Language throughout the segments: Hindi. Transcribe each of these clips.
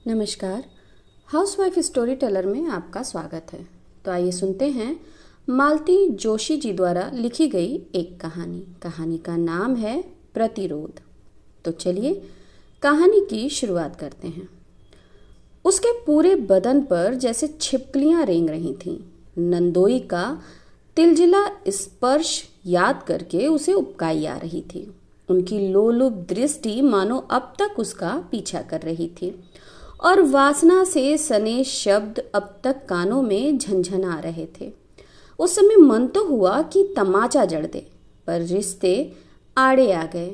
नमस्कार। हाउसवाइफ स्टोरी टेलर में आपका स्वागत है। तो आइए सुनते हैं मालती जोशी जी द्वारा लिखी गई एक कहानी का नाम है प्रतिरोध। तो चलिए कहानी की शुरुआत करते हैं। उसके पूरे बदन पर जैसे छिपकलियां रेंग रही थीं। नंदोई का तिलजिला स्पर्श याद करके उसे उबकाई आ रही थी। उनकी लोलुप दृष्टि मानो अब तक उसका पीछा कर रही थी और वासना से सने शब्द अब तक कानों में झनझना रहे थे। उस समय मन तो हुआ कि तमाचा जड़ दे, पर रिश्ते आड़े आ गए,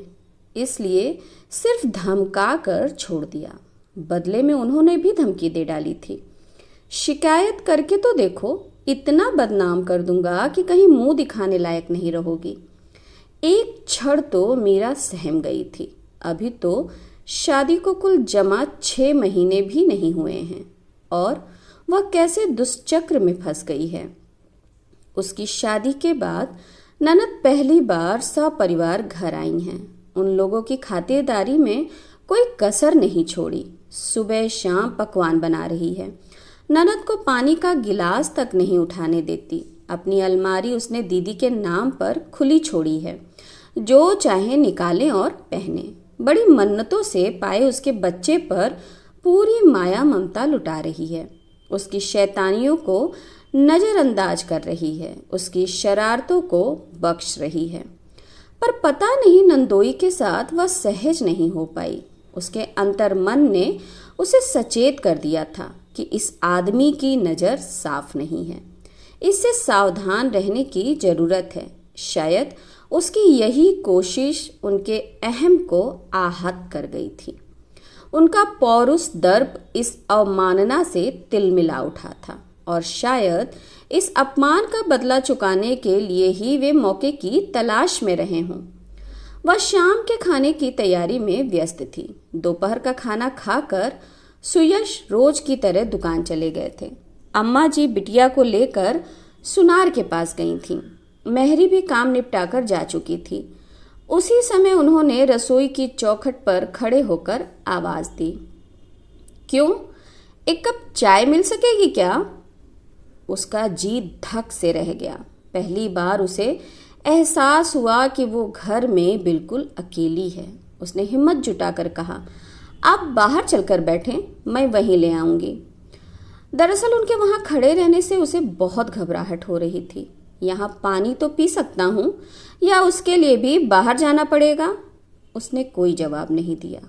इसलिए सिर्फ धमका कर छोड़ दिया। बदले में उन्होंने भी धमकी दे डाली थी, शिकायत करके तो देखो, इतना बदनाम कर दूंगा कि कहीं मुंह दिखाने लायक नहीं रहोगी। एक क्षण तो मीरा सहम गई थी। अभी तो शादी को कुल जमा 6 महीने भी नहीं हुए हैं और वह कैसे दुष्चक्र में फंस गई है। उसकी शादी के बाद ननद पहली बार सपरिवार घर आई हैं। उन लोगों की खातिरदारी में कोई कसर नहीं छोड़ी। सुबह शाम पकवान बना रही है। ननद को पानी का गिलास तक नहीं उठाने देती। अपनी अलमारी उसने दीदी के नाम पर खुली छोड़ी है, जो चाहे निकालें और पहने। बड़ी मन्नतों से पाए उसके बच्चे पर पूरी माया ममता लुटा रही है। उसकी शैतानियों को नजरअंदाज कर रही है, उसकी शरारतों को बख्श रही है। पर पता नहीं नंदोई के साथ वह सहज नहीं हो पाई। उसके अंतर्मन ने उसे सचेत कर दिया था कि इस आदमी की नज़र साफ नहीं है, इससे सावधान रहने की जरूरत है। शायद उसकी यही कोशिश उनके अहम को आहत कर गई थी। उनका पौरुष दर्प इस अवमानना से तिलमिला उठा था और शायद इस अपमान का बदला चुकाने के लिए ही वे मौके की तलाश में रहे हों। वह शाम के खाने की तैयारी में व्यस्त थी। दोपहर का खाना खाकर सुयश रोज की तरह दुकान चले गए थे। अम्मा जी बिटिया को लेकर सुनार के पास गई थीं। मेहरी भी काम निपटाकर जा चुकी थी। उसी समय उन्होंने रसोई की चौखट पर खड़े होकर आवाज दी, क्यों, एक कप चाय मिल सकेगी क्या? उसका जी धक से रह गया। पहली बार उसे एहसास हुआ कि वो घर में बिल्कुल अकेली है। उसने हिम्मत जुटाकर कहा, आप बाहर चलकर बैठें, मैं वहीं ले आऊंगी। दरअसल उनके वहां खड़े रहने से उसे बहुत घबराहट हो रही थी। यहाँ पानी तो पी सकता हूँ या उसके लिए भी बाहर जाना पड़ेगा? उसने कोई जवाब नहीं दिया।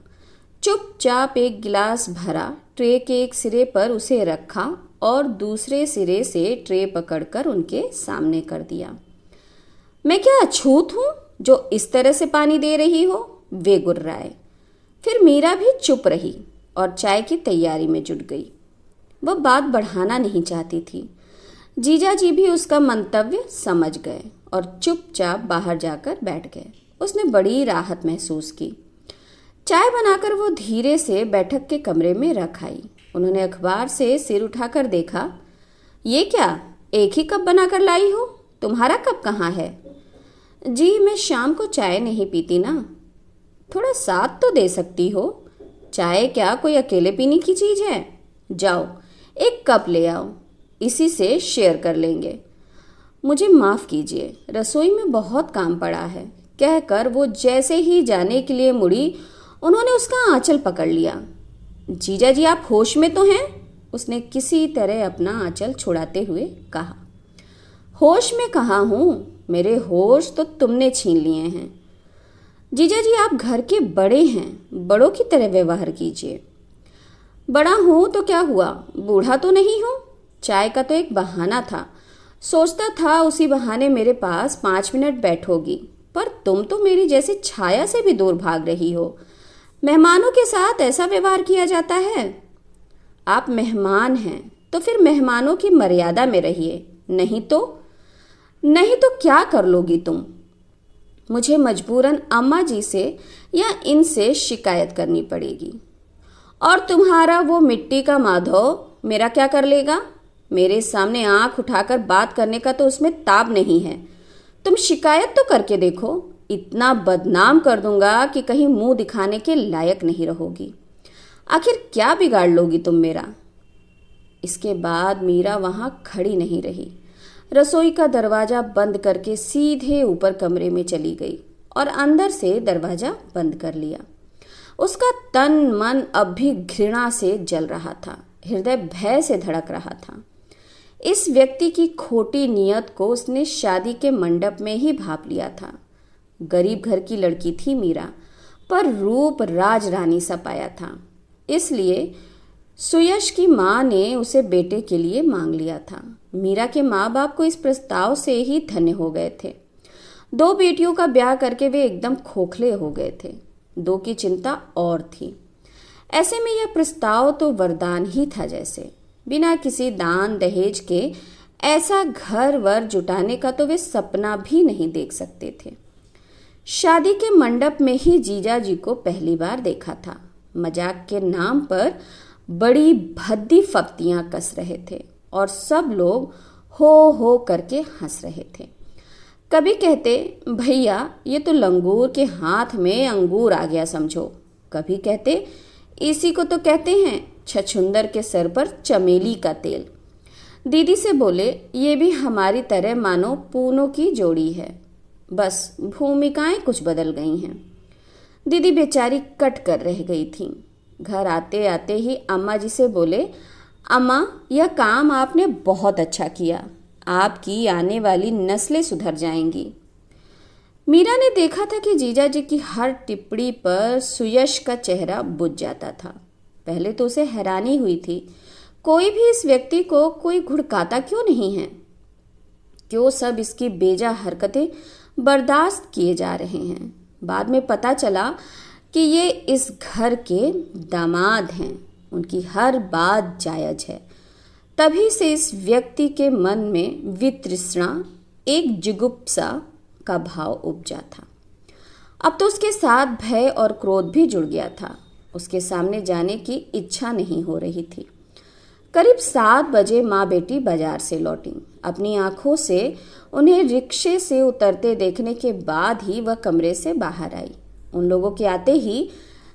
चुपचाप एक गिलास भरा, ट्रे के एक सिरे पर उसे रखा और दूसरे सिरे से ट्रे पकड़कर उनके सामने कर दिया। मैं क्या अछूत हूँ जो इस तरह से पानी दे रही हो? वे गुर्राए। फिर मीरा भी चुप रही और चाय की तैयारी में जुट गई। वह बात बढ़ाना नहीं चाहती थी। जीजा जी भी उसका मंतव्य समझ गए और चुपचाप बाहर जाकर बैठ गए। उसने बड़ी राहत महसूस की। चाय बनाकर वो धीरे से बैठक के कमरे में रख आई। उन्होंने अखबार से सिर उठाकर देखा। ये क्या, एक ही कप बनाकर लाई हो? तुम्हारा कप कहाँ है? जी, मैं शाम को चाय नहीं पीती ना। थोड़ा साथ तो दे सकती हो। चाय क्या कोई अकेले पीने की चीज है? जाओ एक कप ले आओ, इसी से शेयर कर लेंगे। मुझे माफ़ कीजिए, रसोई में बहुत काम पड़ा है, कहकर वो जैसे ही जाने के लिए मुड़ी, उन्होंने उसका आंचल पकड़ लिया। जीजा जी, आप होश में तो हैं? उसने किसी तरह अपना आंचल छुड़ाते हुए कहा। होश में कहाँ हूँ, मेरे होश तो तुमने छीन लिए हैं। जीजा जी, आप घर के बड़े हैं, बड़ों की तरह व्यवहार कीजिए। बड़ा हूँ तो क्या हुआ, बूढ़ा तो नहीं हूँ। चाय का तो एक बहाना था, सोचता था उसी बहाने मेरे पास 5 मिनट बैठोगी, पर तुम तो मेरी जैसे छाया से भी दूर भाग रही हो। मेहमानों के साथ ऐसा व्यवहार किया जाता है? आप मेहमान हैं तो फिर मेहमानों की मर्यादा में रहिए, नहीं तो क्या कर लोगी तुम? मुझे मजबूरन अम्मा जी से या इनसे शिकायत करनी पड़ेगी। और तुम्हारा वो मिट्टी का माधव मेरा क्या कर लेगा? मेरे सामने आंख उठाकर बात करने का तो उसमें ताब नहीं है। तुम शिकायत तो करके देखो, इतना बदनाम कर दूंगा कि कहीं मुंह दिखाने के लायक नहीं रहोगी। आखिर क्या बिगाड़ लोगी तुम मेरा? इसके बाद मीरा वहां खड़ी नहीं रही। रसोई का दरवाजा बंद करके सीधे ऊपर कमरे में चली गई और अंदर से दरवाजा बंद कर लिया। उसका तन मन अब भी घृणा से जल रहा था, हृदय भय से धड़क रहा था। इस व्यक्ति की खोटी नियत को उसने शादी के मंडप में ही भांप लिया था। गरीब घर की लड़की थी मीरा, पर रूप राजरानी सा पाया था। इसलिए सुयश की माँ ने उसे बेटे के लिए मांग लिया था। मीरा के माँ बाप को इस प्रस्ताव से ही धन्य हो गए थे। 2 बेटियों का ब्याह करके वे एकदम खोखले हो गए थे। 2 की चिंता और थी। ऐसे में यह प्रस्ताव तो वरदान ही था जैसे। बिना किसी दान दहेज के ऐसा घर वर जुटाने का तो वे सपना भी नहीं देख सकते थे। शादी के मंडप में ही जीजा जी को पहली बार देखा था। मजाक के नाम पर बड़ी भद्दी फप्तियां कस रहे थे और सब लोग हो करके हंस रहे थे। कभी कहते, भैया ये तो लंगूर के हाथ में अंगूर आ गया समझो। कभी कहते, इसी को तो कहते हैं छछुंदर के सर पर चमेली का तेल। दीदी से बोले, ये भी हमारी तरह मानो पूनों की जोड़ी है, बस भूमिकाएं कुछ बदल गई हैं। दीदी बेचारी कट कर रह गई थी। घर आते आते ही अम्मा जी से बोले, अम्मा यह काम आपने बहुत अच्छा किया, आपकी आने वाली नस्लें सुधर जाएंगी। मीरा ने देखा था कि जीजा जी की हर टिप्पणी पर सुयश का चेहरा बुझ जाता था। पहले तो उसे हैरानी हुई थी, कोई भी इस व्यक्ति को कोई घुड़काता क्यों नहीं है? क्यों सब इसकी बेजा हरकतें बर्दाश्त किए जा रहे हैं? बाद में पता चला कि ये इस घर के दामाद हैं, उनकी हर बात जायज है। तभी से इस व्यक्ति के मन में वितृष्णा, एक जुगुप्सा का भाव उपजा था। अब तो उसके साथ भय और क्रोध भी जुड़ गया था। उसके सामने जाने की इच्छा नहीं हो रही थी। करीब 7 बजे माँ बेटी बाजार से लौटी। अपनी आंखों से उन्हें रिक्शे से उतरते देखने के बाद ही वह कमरे से बाहर आई। उन लोगों के आते ही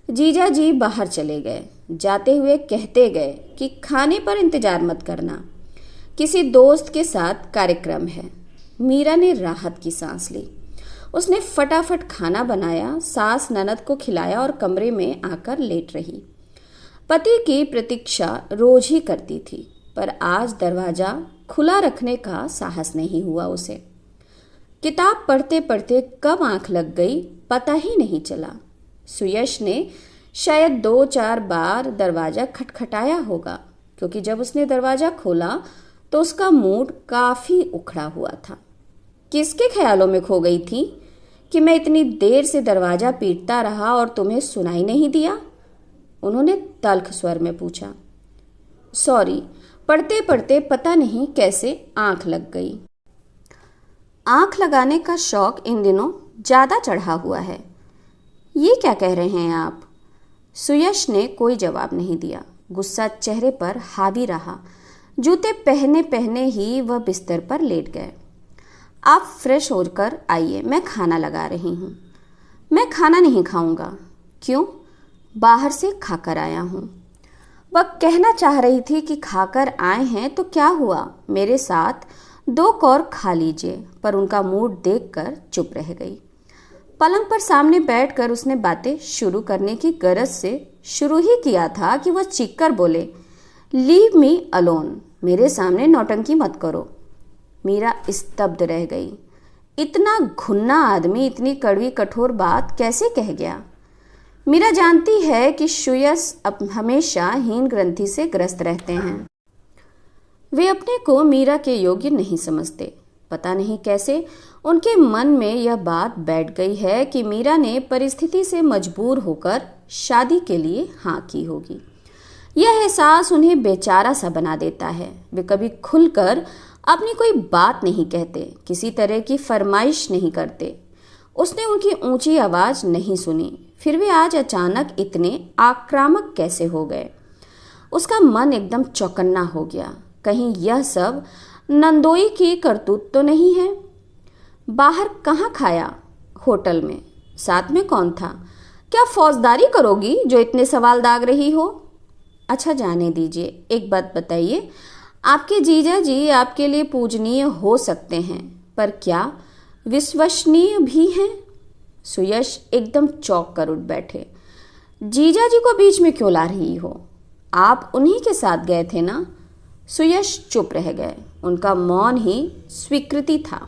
जीजा जी बाहर चले गए। जाते हुए कहते गए कि खाने पर इंतजार मत करना, किसी दोस्त के साथ कार्यक्रम है। मीरा ने राहत की सांस ली। उसने फटाफट खाना बनाया, सास ननद को खिलाया और कमरे में आकर लेट रही। पति की प्रतीक्षा रोज ही करती थी, पर आज दरवाजा खुला रखने का साहस नहीं हुआ उसे। किताब पढ़ते पढ़ते कब आंख लग गई पता ही नहीं चला। सुयश ने शायद 2-4 बार दरवाजा खटखटाया होगा, क्योंकि जब उसने दरवाजा खोला तो उसका मूड काफी उखड़ा हुआ था। किसके ख्यालों में खो गई थी कि मैं इतनी देर से दरवाजा पीटता रहा और तुम्हें सुनाई नहीं दिया? उन्होंने तल्ख स्वर में पूछा। सॉरी, पढ़ते पढ़ते पता नहीं कैसे आंख लग गई। आंख लगाने का शौक इन दिनों ज्यादा चढ़ा हुआ है। ये क्या कह रहे हैं आप? सुयश ने कोई जवाब नहीं दिया। गुस्सा चेहरे पर हावी रहा। जूते पहने पहने ही वह बिस्तर पर लेट गए। आप फ्रेश होकर आइए, मैं खाना लगा रही हूँ। मैं खाना नहीं खाऊंगा। क्यों? बाहर से खाकर आया हूँ। वह कहना चाह रही थी कि खाकर आए हैं तो क्या हुआ, मेरे साथ 2 कौर खा लीजिए, पर उनका मूड देखकर चुप रह गई। पलंग पर सामने बैठकर उसने बातें शुरू करने की गरज से शुरू ही किया था कि वह चीखकर बोले, लीव मी अलोन, मेरे सामने नौटंकी मत करो। मीरा स्तब्ध रह गई। इतना घुन्ना आदमी इतनी कड़वी कठोर बात कैसे कह गया? मीरा जानती है कि सुयश अब हमेशा हीन ग्रंथि से ग्रस्त रहते हैं। वे अपने को मीरा के योग्य नहीं समझते। पता नहीं कैसे उनके मन में यह बात बैठ गई है कि मीरा ने परिस्थिति से मजबूर होकर शादी के लिए हाँ की होगी। यह एहसास उन्हें बेचारा सा बना देता है। वे कभी खुलकर अपनी कोई बात नहीं कहते, किसी तरह की फरमाइश नहीं करते। उसने उनकी ऊंची आवाज नहीं सुनी, फिर वे आज अचानक इतने आक्रामक कैसे हो गए? उसका मन एकदम चौकन्ना हो गया। कहीं यह सब नंदोई की करतूत तो नहीं है? बाहर कहाँ खाया? होटल में। साथ में कौन था? क्या फौजदारी करोगी जो इतने सवाल दाग रही हो? अच्छा जाने दीजिए, एक बात बताइए, आपके जीजा जी आपके लिए पूजनीय हो सकते हैं, पर क्या विश्वसनीय भी हैं? सुयश एकदम चौंक कर उठ बैठे। जीजा जी को बीच में क्यों ला रही हो? आप उन्हीं के साथ गए थे ना? सुयश चुप रह गए। उनका मौन ही स्वीकृति था।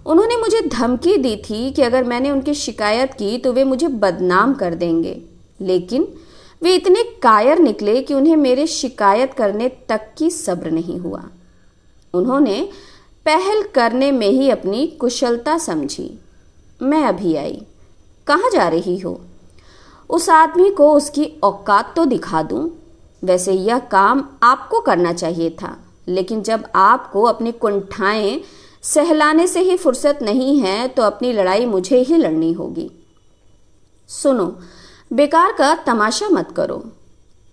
उन्होंने मुझे धमकी दी थी कि अगर मैंने उनकी शिकायत की तो वे मुझे बदनाम कर देंगे, लेकिन वे इतने कायर निकले कि उन्हें मेरे शिकायत करने तक की सब्र नहीं हुआ। उन्होंने पहल करने में ही अपनी कुशलता समझी। मैं अभी आई। कहाँ जा रही हो? उस आदमी को उसकी औकात तो दिखा दूं। वैसे यह काम आपको करना चाहिए था, लेकिन जब आपको अपनी कुंठाएं सहलाने से ही फुर्सत नहीं है तो अपनी लड़ाई मुझे ही लड़नी होगी। सुनो, बेकार का तमाशा मत करो।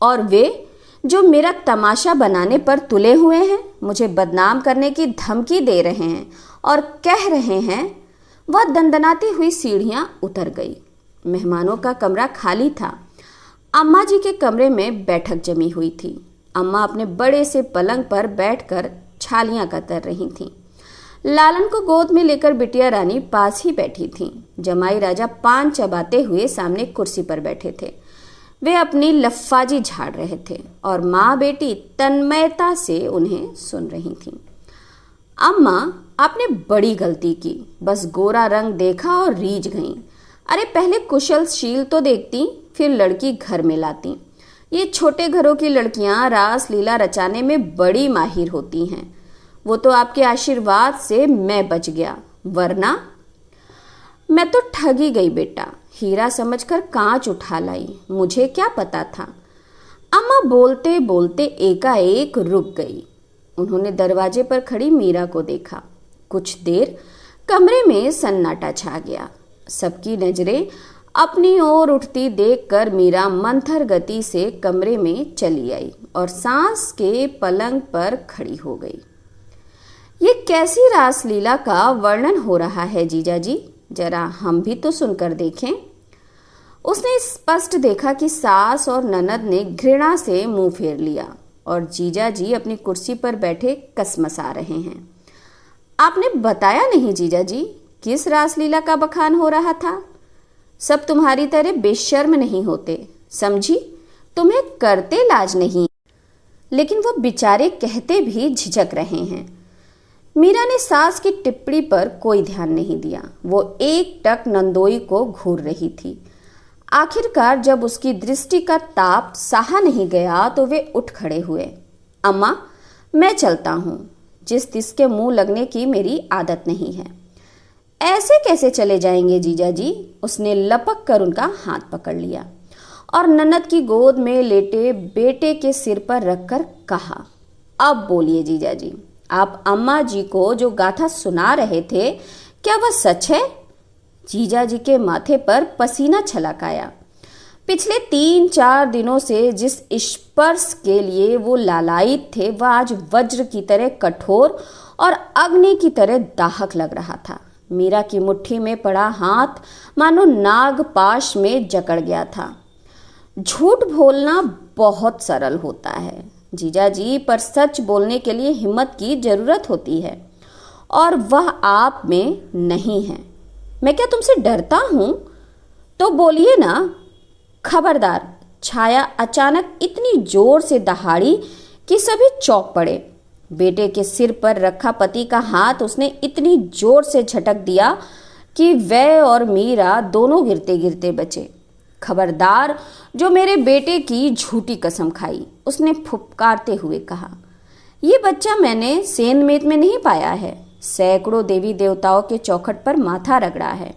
और वे जो मेरा तमाशा बनाने पर तुले हुए हैं, मुझे बदनाम करने की धमकी दे रहे हैं और कह रहे हैं। वह दंदनाती हुई सीढ़ियां उतर गई। मेहमानों का कमरा खाली था। अम्मा जी के कमरे में बैठक जमी हुई थी। अम्मा अपने बड़े से पलंग पर बैठकर छालियां कतर रही थीं। लालन को गोद में लेकर बिटिया रानी पास ही बैठी थीं। जमाई राजा पान चबाते हुए सामने कुर्सी पर बैठे थे। वे अपनी लफ्फाजी झाड़ रहे थे और माँ बेटी तन्मयता से उन्हें सुन रही थीं। अम्मा, आपने बड़ी गलती की। बस गोरा रंग देखा और रीझ गईं। अरे पहले कुशलशील तो देखती, फिर लड़की घर में लाती। ये छोटे घरों की लड़कियां रास लीला रचाने में बड़ी माहिर होती हैं। वो तो आपके आशीर्वाद से मैं बच गया, वरना मैं तो ठगी गई बेटा। हीरा समझकर कांच उठा लाई, मुझे क्या पता था। अम्मा बोलते बोलते एकाएक रुक गई। उन्होंने दरवाजे पर खड़ी मीरा को देखा। कुछ देर कमरे में सन्नाटा छा गया। सबकी नजरें अपनी ओर उठती देखकर मीरा मंथर गति से कमरे में चली आई और सांस के पलंग पर खड़ी हो गई। ये कैसी रासलीला का वर्णन हो रहा है जीजा जी? जरा हम भी तो सुनकर देखें। उसने स्पष्ट देखा कि सास और ननद ने घृणा से मुंह फेर लिया और जीजा जी अपनी कुर्सी पर बैठे कसमसा रहे हैं। आपने बताया नहीं जीजा जी, किस रासलीला का बखान हो रहा था? सब तुम्हारी तरह बेशर्म नहीं होते, समझी? तुम्हें करते लाज नहीं। लेकिन वो बेचारे कहते भी झिझक रहे हैं। मीरा ने सास की टिप्पणी पर कोई ध्यान नहीं दिया। वो एक टक नंदोई को घूर रही थी। आखिरकार जब उसकी दृष्टि का ताप सहा नहीं गया तो वे उठ खड़े हुए। अम्मा, मैं चलता हूँ। जिस तिसके मुंह लगने की मेरी आदत नहीं है। ऐसे कैसे चले जाएंगे जीजा जी? उसने लपक कर उनका हाथ पकड़ लिया और ननद की गोद में लेटे बेटे के सिर पर रखकर कहा, अब बोलिए जीजा जी, आप अम्मा जी को जो गाथा सुना रहे थे, क्या वह सच है? जीजा जी के माथे पर पसीना छलक आया। पिछले 3-4 दिनों से जिस स्पर्श के लिए वो लालायित थे, वह आज वज्र की तरह कठोर और अग्नि की तरह दाहक लग रहा था। मीरा की मुट्ठी में पड़ा हाथ मानो नागपाश में जकड़ गया था। झूठ बोलना बहुत सरल होता है जीजा जी, पर सच बोलने के लिए हिम्मत की जरूरत होती है और वह आप में नहीं है। मैं क्या तुमसे डरता हूं? तो बोलिए ना। खबरदार। छाया अचानक इतनी जोर से दहाड़ी कि सभी चौंक पड़े। बेटे के सिर पर रखा पति का हाथ उसने इतनी जोर से झटक दिया कि वह और मीरा दोनों गिरते गिरते बचे। खबरदार जो मेरे बेटे की झूठी कसम खाई, उसने फुफकारते हुए कहा। ये बच्चा मैंने सेनमेत में नहीं पाया है। सैकड़ों देवी देवताओं के चौखट पर माथा रगड़ा है,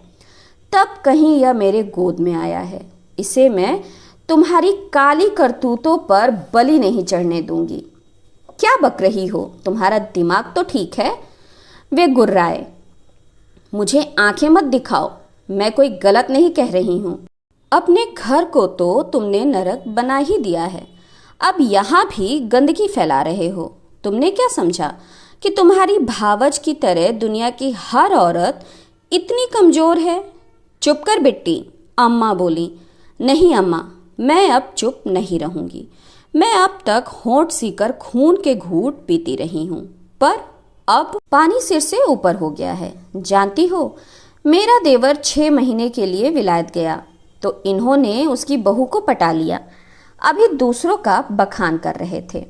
तब कहीं यह मेरे गोद में आया है। इसे मैं तुम्हारी काली करतूतों पर बलि नहीं चढ़ने दूंगी। क्या बक रही हो? तुम्हारा दिमाग तो ठीक है? वे गुर्राए। मुझे आंखें मत दिखाओ, मैं कोई गलत नहीं कह रही हूं। अपने घर को तो तुमने नरक बना ही दिया है, अब यहाँ भी गंदगी फैला रहे हो। तुमने क्या समझा कि तुम्हारी भावज की तरह दुनिया की हर औरत इतनी कमजोर है? चुप कर बिट्टी, अम्मा बोली। नहीं अम्मा, मैं अब चुप नहीं रहूंगी। मैं अब तक होंठ सीकर खून के घूंट पीती रही हूँ, पर अब पानी सिर से ऊपर हो गया है। जानती हो, मेरा देवर 6 महीने के लिए विलायत गया तो इन्होंने उसकी बहू को पटा लिया। अभी दूसरों का बखान कर रहे थे।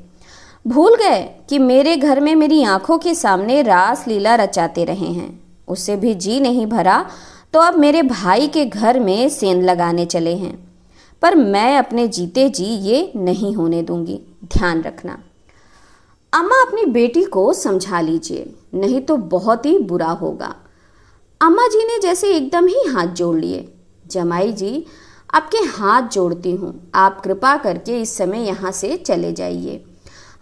भूल गए कि मेरे घर में मेरी आंखों के सामने रास लीला रचाते रहे हैं। उससे भी जी नहीं भरा तो अब मेरे भाई के घर में सेंध लगाने चले हैं। पर मैं अपने जीते जी ये नहीं होने दूंगी। ध्यान रखना। अम्मा, अपनी बेटी को समझा लीजिए, नहीं तो बहुत ही बुरा होगा। अम्मा जी ने जैसे एकदम ही हाथ जोड़ लिए। जमाई जी, आपके हाथ जोड़ती हूँ, आप कृपा करके इस समय यहाँ से चले जाइए।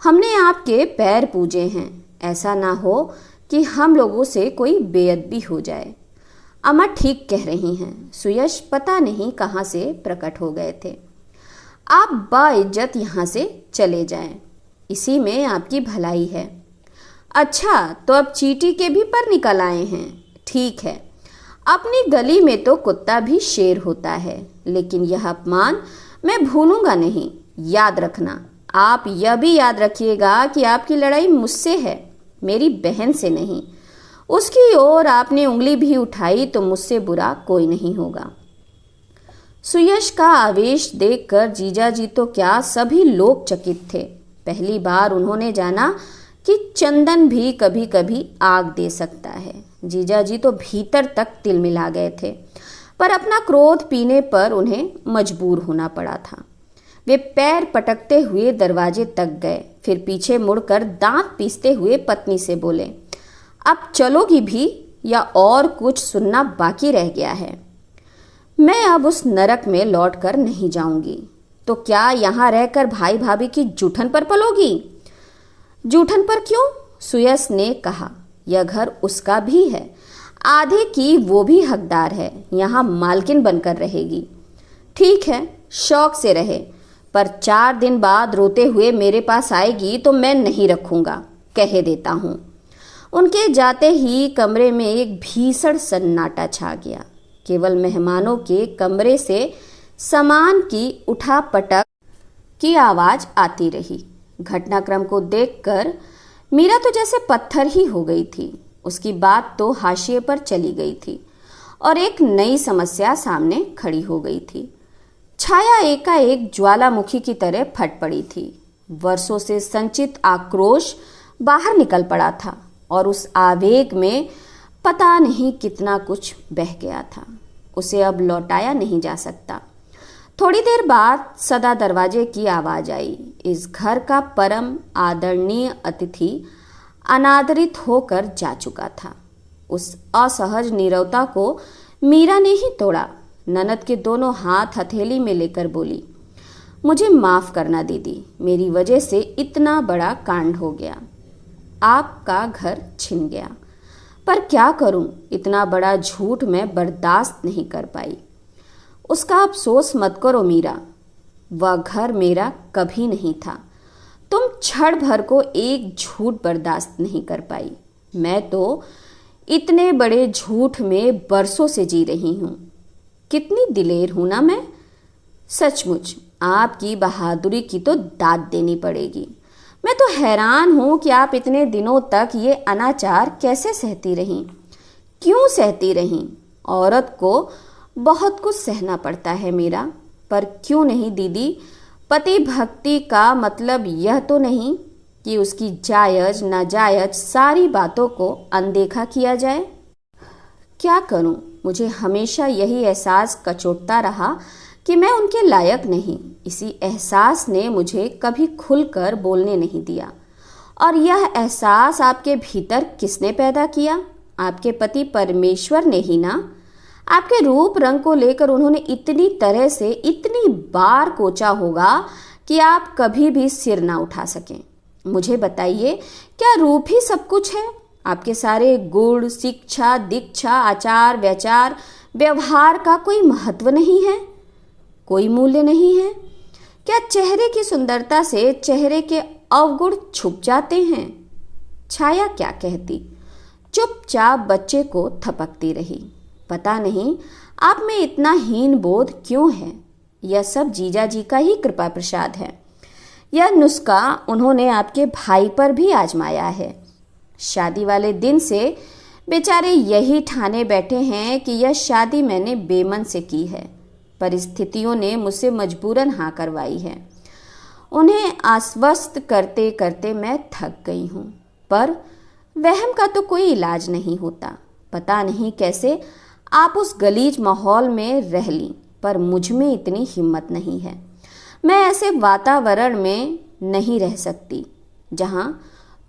हमने आपके पैर पूजे हैं, ऐसा ना हो कि हम लोगों से कोई बेअदबी हो जाए। अम्मा ठीक कह रही हैं। सुयश पता नहीं कहाँ से प्रकट हो गए थे। आप बाइज्जत यहाँ से चले जाएं, इसी में आपकी भलाई है। अच्छा, तो अब चींटी के भी पर निकल आए हैं। ठीक है, अपनी गली में तो कुत्ता भी शेर होता है, लेकिन यह अपमान मैं भूलूंगा नहीं। याद रखना, आप यह भी याद रखिएगा कि आपकी लड़ाई मुझसे है, मेरी बहन से नहीं। उसकी ओर आपने उंगली भी उठाई तो मुझसे बुरा कोई नहीं होगा। सुयश का आवेश देखकर जीजाजी तो क्या सभी लोग चकित थे। पहली बार उन्होंने जाना कि चंदन भी कभी कभी आग दे सकता है। जीजाजी तो भीतर तक तिलमिला गए थे, पर अपना क्रोध पीने पर उन्हें मजबूर होना पड़ा था। वे पैर पटकते हुए दरवाजे तक गए, फिर पीछे मुड़कर दांत पीसते हुए पत्नी से बोले, अब चलोगी भी या और कुछ सुनना बाकी रह गया है? मैं अब उस नरक में लौटकर नहीं जाऊंगी। तो क्या यहाँ रहकर भाई भाभी की जूठन पर पलोगी? जूठन पर क्यों? सुयस ने कहा, यह घर उसका भी है, आधे की वो भी हकदार है, यहाँ मालकिन बनकर रहेगी। ठीक है, शौक से रहे, पर 4 दिन बाद रोते हुए मेरे पास आएगी तो मैं नहीं रखूंगा, कह देता हूँ। उनके जाते ही कमरे में एक भीषण सन्नाटा छा गया। केवल मेहमानों के कमरे से सामान की उठापटक की आवाज आती रही। घटनाक्रम को देखकर मीरा तो जैसे पत्थर ही हो गई थी। उसकी बात तो हाशिए पर चली गई थी और एक नई समस्या सामने खड़ी हो गई थी। छाया एकाएक ज्वालामुखी की तरह फट पड़ी थी। वर्षों से संचित आक्रोश बाहर निकल पड़ा था और उस आवेग में पता नहीं कितना कुछ बह गया था। उसे अब लौटाया नहीं जा सकता। थोड़ी देर बाद सदा दरवाजे की आवाज आई। इस घर का परम आदरणीय अतिथि अनादरित होकर जा चुका था। उस असहज नीरवता को मीरा ने ही तोड़ा। ननद के दोनों हाथ हथेली में लेकर बोली, मुझे माफ करना दीदी, मेरी वजह से इतना बड़ा कांड हो गया, आपका घर छिन गया। पर क्या करूं, इतना बड़ा झूठ मैं बर्दाश्त नहीं कर पाई। उसका अफसोस मत करो मीरा, वह घर मेरा कभी नहीं था। तुम क्षण भर को एक झूठ बर्दाश्त नहीं कर पाई। मैं तो इतने बड़े झूठ में बरसों से जी रही हूं। कितनी दिलेर हूं ना मैं। सचमुच आपकी बहादुरी की तो दाद देनी पड़ेगी। मैं तो हैरान हूं कि आप इतने दिनों तक ये अनाचार कैसे सहती रहीं। क्यों सहती रहीं? औरत को बहुत कुछ सहना पड़ता है मीरा, पर क्यों नहीं दीदी? पति भक्ति का मतलब यह तो नहीं कि उसकी जायज नाजायज सारी बातों को अनदेखा किया जाए। क्या करूं, मुझे हमेशा यही एहसास कचोटता रहा कि मैं उनके लायक नहीं। इसी एहसास ने मुझे कभी खुलकर बोलने नहीं दिया। और यह एहसास आपके भीतर किसने पैदा किया? आपके पति परमेश्वर ने ही ना। आपके रूप रंग को लेकर उन्होंने इतनी तरह से इतनी बार कोचा होगा कि आप कभी भी सिर ना उठा सकें। मुझे बताइए, क्या रूप ही सब कुछ है? आपके सारे गुण, शिक्षा, दीक्षा, आचार व्यवचार, व्यवहार का कोई महत्व नहीं है, कोई मूल्य नहीं है? क्या चेहरे की सुंदरता से चेहरे के अवगुण छुप जाते हैं? छाया क्या कहती, चुपचाप बच्चे को थपकती रही। पता नहीं आप में इतना हीन बोध क्यों है। यह सब जीजा जी का ही कृपा प्रसाद है। यह नुस्खा उन्होंने आपके भाई पर भी आजमाया है। शादी वाले दिन से बेचारे यही ठाने बैठे हैं कि यह शादी मैंने बेमन से की है। परिस्थितियों ने मुझसे मजबूरन हाँ करवाई है। उन्हें आश्वस्त करते करते मैं थक गई हूँ, पर वहम का तो कोई इलाज नहीं होता। पता नहीं कैसे आप उस गलीज माहौल में रह लीं, पर मुझ में इतनी हिम्मत नहीं है। मैं ऐसे वातावरण में नहीं रह सकती जहाँ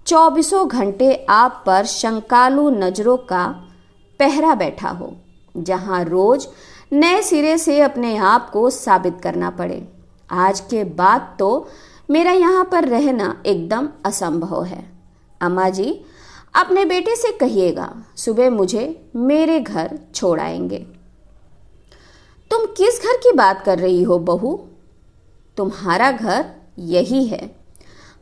24 घंटे आप पर शंकालु नज़रों का पहरा बैठा हो, जहाँ रोज नए सिरे से अपने आप को साबित करना पड़े। आज के बाद तो मेरा यहाँ पर रहना एकदम असंभव है। अम्मा जी, अपने बेटे से कहिएगा सुबह मुझे मेरे घर छोड़ आएंगे। तुम किस घर की बात कर रही हो बहू? तुम्हारा घर यही है,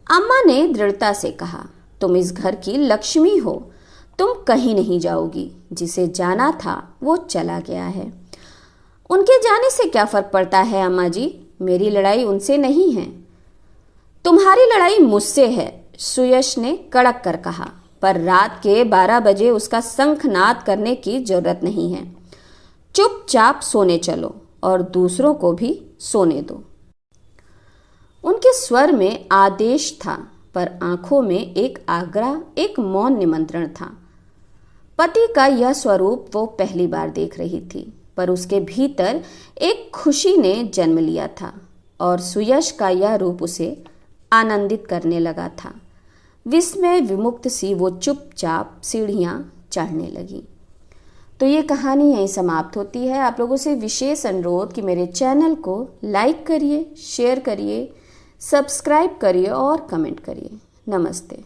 अम्मा ने दृढ़ता से कहा। तुम इस घर की लक्ष्मी हो, तुम कहीं नहीं जाओगी। जिसे जाना था वो चला गया है। उनके जाने से क्या फर्क पड़ता है अम्मा जी? मेरी लड़ाई उनसे नहीं है, तुम्हारी लड़ाई मुझसे है, सुयश ने कड़क कर कहा। पर रात के 12 बजे उसका शंखनाद करने की जरूरत नहीं है। चुपचाप सोने चलो और दूसरों को भी सोने दो। उनके स्वर में आदेश था, पर आंखों में एक आग्रह, एक मौन निमंत्रण था। पति का यह स्वरूप वो पहली बार देख रही थी, पर उसके भीतर एक खुशी ने जन्म लिया था और सुयश का यह रूप उसे आनंदित करने लगा था। विस्मय विमुक्त सी वो चुपचाप सीढ़ियाँ चढ़ने लगी। तो ये कहानी यहीं समाप्त होती है। आप लोगों से विशेष अनुरोध कि मेरे चैनल को लाइक करिए, शेयर करिए, सब्सक्राइब करिए और कमेंट करिए। नमस्ते।